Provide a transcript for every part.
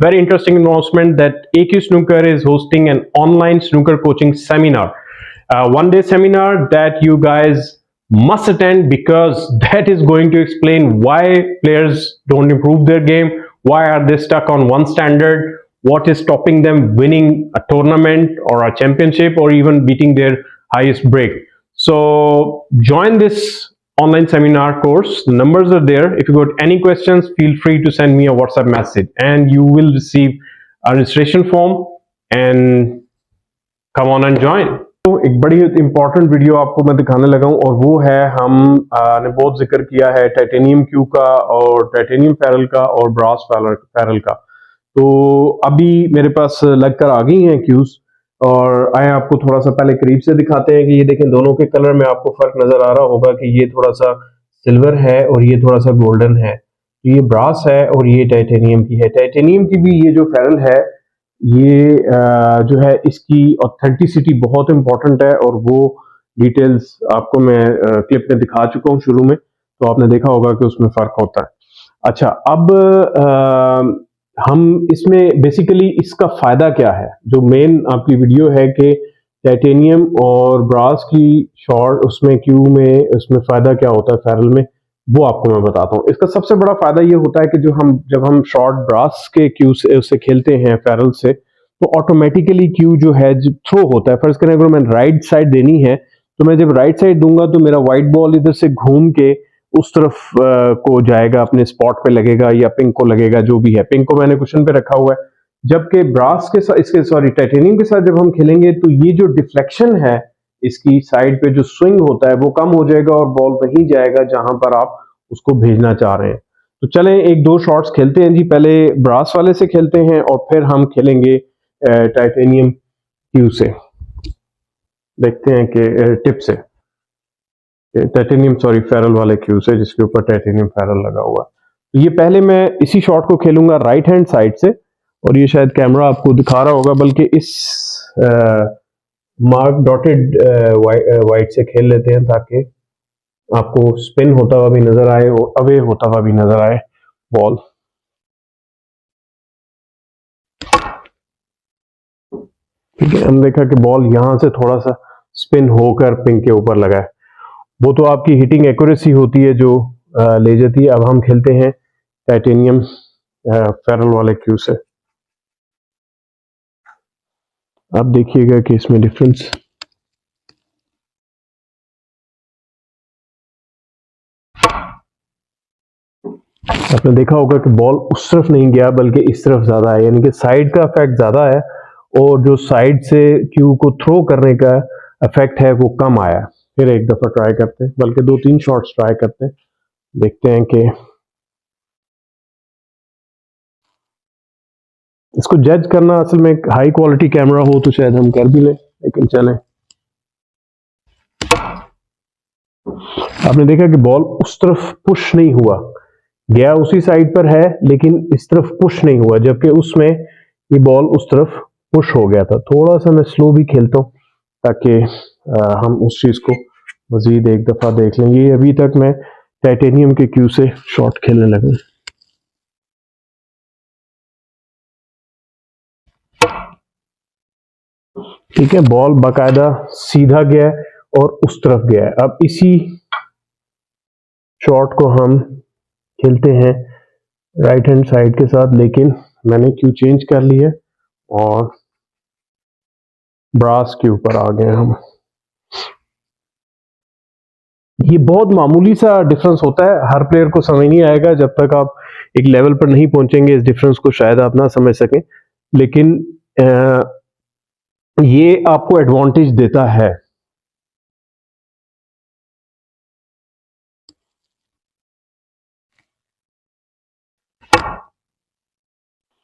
very interesting announcement that AQ Snooker is hosting an online snooker coaching seminar. One-day seminar that you guys must attend, because that is going to explain why players don't improve their game, why are they stuck on one standard, what is stopping them winning a tournament or a championship or even beating their highest break. So join this online seminar course. The numbers are there. If you got any questions, feel free to send me a WhatsApp message and you will receive a registration form and come on and join. तो एक बड़ी important video आपको मैं दिखाने लगा हूं और वो है ने बहुत जिक्र किया है टाइटेनियम क्यू का और टाइटेनियम फेरल का और ब्रास फेरल का। तो अभी मेरे पास लगकर आ गई हैं क्यूज और आए आपको थोड़ा सा पहले करीब से दिखाते हैं कि ये देखें दोनों के कलर में आपको फर्क नजर आ रहा होगा कि ये थोड़ा सा सिल्वर है और ये थोड़ा सा गोल्डन है। तो ये ब्रास है और ये टाइटेनियम की है। टाइटेनियम की भी ये जो फेरल है ये जो है इसकी ऑथेंटिसिटी बहुत इंपॉर्टेंट है और वो डिटेल्स आपको मैं क्लिप में दिखा चुका हूँ शुरू में, तो आपने देखा होगा कि उसमें फर्क होता है। अच्छा, अब हम इसमें बेसिकली इसका फायदा क्या है, जो मेन आपकी वीडियो है कि टाइटेनियम और ब्रास की शॉर्ट उसमें क्यू में उसमें फायदा क्या होता है फेरल में, वो आपको मैं बताता हूँ। इसका सबसे बड़ा फायदा ये होता है कि जब हम शॉर्ट ब्रास के क्यू से उससे खेलते हैं फेरल से, तो ऑटोमेटिकली क्यू जो है थ्रो होता है। फर्ज करें अगर मैंने राइट साइड देनी है तो मैं जब राइट साइड दूंगा तो मेरा व्हाइट बॉल इधर से घूम के उस तरफ को जाएगा, अपने स्पॉट पे लगेगा या पिंक को लगेगा, जो भी है। पिंक को मैंने कुशन पे रखा हुआ है। जबकि ब्रास के साथ इसके सॉरी टाइटेनियम के साथ जब हम खेलेंगे तो ये जो डिफ्लेक्शन है इसकी साइड पे जो स्विंग होता है वो कम हो जाएगा और बॉल वहीं जाएगा जहां पर आप उसको भेजना चाह रहे हैं। तो चलें एक दो शॉट्स खेलते हैं जी। पहले ब्रास वाले से खेलते हैं और फिर हम खेलेंगे टाइटेनियम क्यू से। देखते हैं कि टिप से टाइटेनियम सॉरी फेरल वाले क्यू से जिसके ऊपर टाइटेनियम फेरल लगा हुआ। तो ये पहले मैं इसी शॉट को खेलूंगा राइट हैंड साइड से और ये शायद कैमरा आपको दिखा रहा होगा, बल्कि इस मार्क डॉटेड वाइट से खेल लेते हैं ताकि आपको स्पिन होता हुआ भी नजर आए और अवे होता हुआ भी नजर आए बॉल। ठीक है, हम देखा कि बॉल यहां से थोड़ा सा स्पिन होकर पिंक के ऊपर लगा है, वो तो आपकी हिटिंग एक्यूरेसी होती है जो ले जाती है। अब हम खेलते हैं टाइटेनियम फेरल वाले क्यू से। अब देखिएगा कि इसमें डिफरेंस आपने देखा होगा कि बॉल उस तरफ नहीं गया बल्कि इस तरफ ज्यादा है, यानी कि साइड का इफेक्ट ज्यादा है और जो साइड से क्यू को थ्रो करने का इफेक्ट है वो कम आया। फिर एक दफा ट्राई करते हैं, बल्कि दो तीन शॉट्स ट्राई करते हैं, देखते हैं कि इसको जज करना असल में हाई क्वालिटी कैमरा हो तो शायद हम कर भी लें, लेकिन चलें। आपने देखा कि बॉल उस तरफ पुश नहीं हुआ, गया उसी साइड पर है लेकिन इस तरफ पुश नहीं हुआ, जबकि उसमें ये बॉल उस तरफ पुश हो गया था। थोड़ा सा मैं स्लो भी खेलता हूँ ताकि हम उस चीज को मजीद एक दफा देख लें। ये अभी तक मैं टाइटेनियम के क्यू से शॉट खेलने लगा। ठीक है, बॉल बाकायदा सीधा गया है और उस तरफ गया है। अब इसी शॉट को हम खेलते हैं राइट हैंड साइड के साथ, लेकिन मैंने क्यू चेंज कर ली है और ब्रास के ऊपर आ गए हम। ये बहुत मामूली सा डिफरेंस होता है, हर प्लेयर को समझ नहीं आएगा जब तक आप एक लेवल पर नहीं पहुंचेंगे। इस डिफरेंस को शायद आप ना समझ सकें, लेकिन ये आपको एडवांटेज देता है।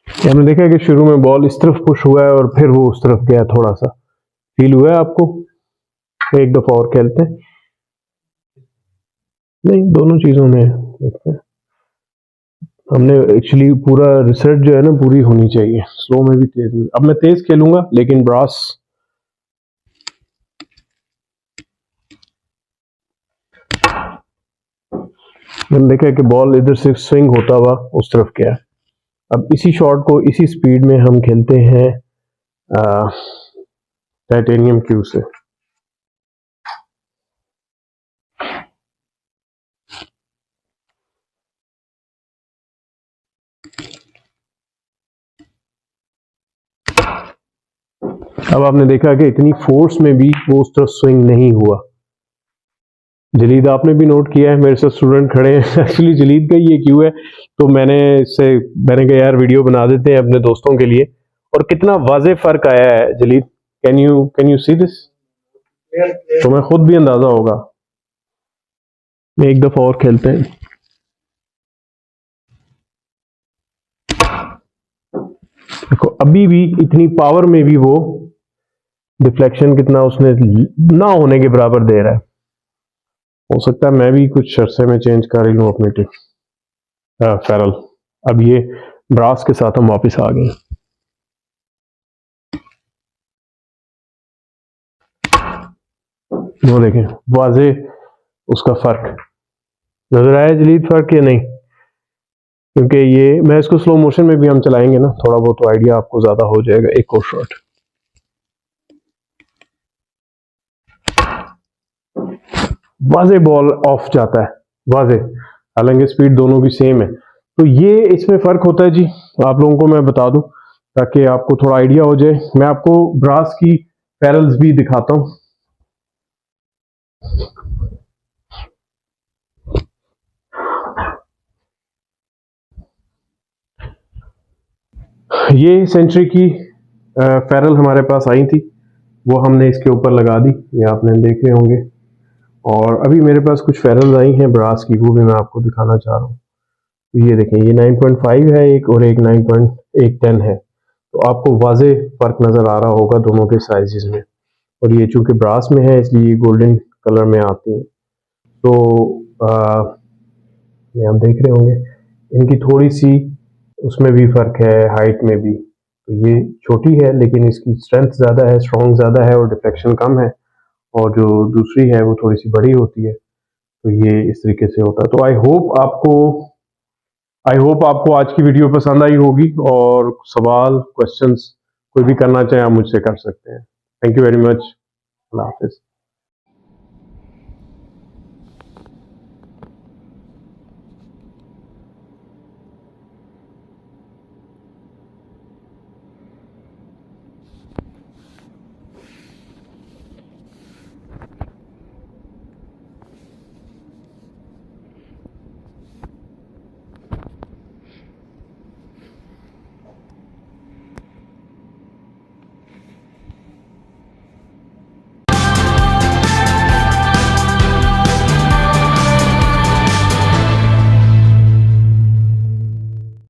हमने देखा है कि शुरू में बॉल इस तरफ पुश हुआ है और फिर वो उस तरफ गया, थोड़ा सा फील हुआ है आपको। एक दफा और खेलते हैं, नहीं दोनों चीजों में देखते हैं। हमने एक्चुअली पूरा रिसर्च जो है ना पूरी होनी चाहिए, स्लो में भी तेज में। अब मैं तेज खेलूंगा लेकिन ब्रास मैंने देखा है कि बॉल इधर से स्विंग होता हुआ उस तरफ गया। अब इसी शॉट को इसी स्पीड में हम खेलते हैं टाइटेनियम क्यू से। अब आपने देखा कि इतनी फोर्स में भी वो उस तरफ स्विंग नहीं हुआ। जलीद आपने भी नोट किया है, मेरे साथ स्टूडेंट खड़े हैं एक्चुअली जलीद का ये क्यों है, तो मैंने कहा यार वीडियो बना देते हैं अपने दोस्तों के लिए। और कितना वाज़े फर्क आया है जलीद, कैन यू सी दिस? तो मैं खुद भी अंदाजा होगा। एक दफा और खेलते हैं। देखो अभी भी इतनी पावर में भी वो डिफ्लेक्शन कितना उसने ना होने के बराबर दे रहा है। हो सकता है मैं भी कुछ अरसे में चेंज कर ही लूँ अपनी टिप फेरल। अब ये ब्रास के साथ हम वापस आ गए। वो देखें वाजे उसका फर्क नजर आया जलीद, फर्क या नहीं? क्योंकि ये मैं इसको स्लो मोशन में भी हम चलाएंगे ना, थोड़ा बहुत तो आइडिया आपको ज्यादा हो जाएगा। एक और शॉट, वाजे बॉल ऑफ जाता है, वाजे, हालांकि स्पीड दोनों की सेम है। तो ये इसमें फर्क होता है जी, आप लोगों को मैं बता दूं ताकि आपको थोड़ा आइडिया हो जाए। मैं आपको ब्रास की पैरल्स भी दिखाता हूं। ये सेंचुरी की पैरल हमारे पास आई थी, वो हमने इसके ऊपर लगा दी, ये आपने देखे होंगे। और अभी मेरे पास कुछ फेरल्स आई हैं ब्रास की, वो भी मैं आपको दिखाना चाह रहा हूँ। तो ये देखें, ये 9.5 है एक, और एक 9.810 है। तो आपको वाजे फर्क नजर आ रहा होगा दोनों के साइजेस में। और ये चूंकि ब्रास में है इसलिए गोल्डन कलर में आती हैं। तो ये आप देख रहे होंगे इनकी थोड़ी सी उसमें भी फर्क है, हाइट में भी। तो ये छोटी है लेकिन इसकी स्ट्रेंथ ज़्यादा है, स्ट्रॉन्ग ज़्यादा है, और डिफ्लेक्शन कम है। और जो दूसरी है वो थोड़ी सी बड़ी होती है। तो ये इस तरीके से होता है। तो आई होप आपको आज की वीडियो पसंद आई होगी, और सवाल क्वेश्चंस कोई भी करना चाहे आप मुझसे कर सकते हैं। Thank you very much. अल्लाह हाफिज़।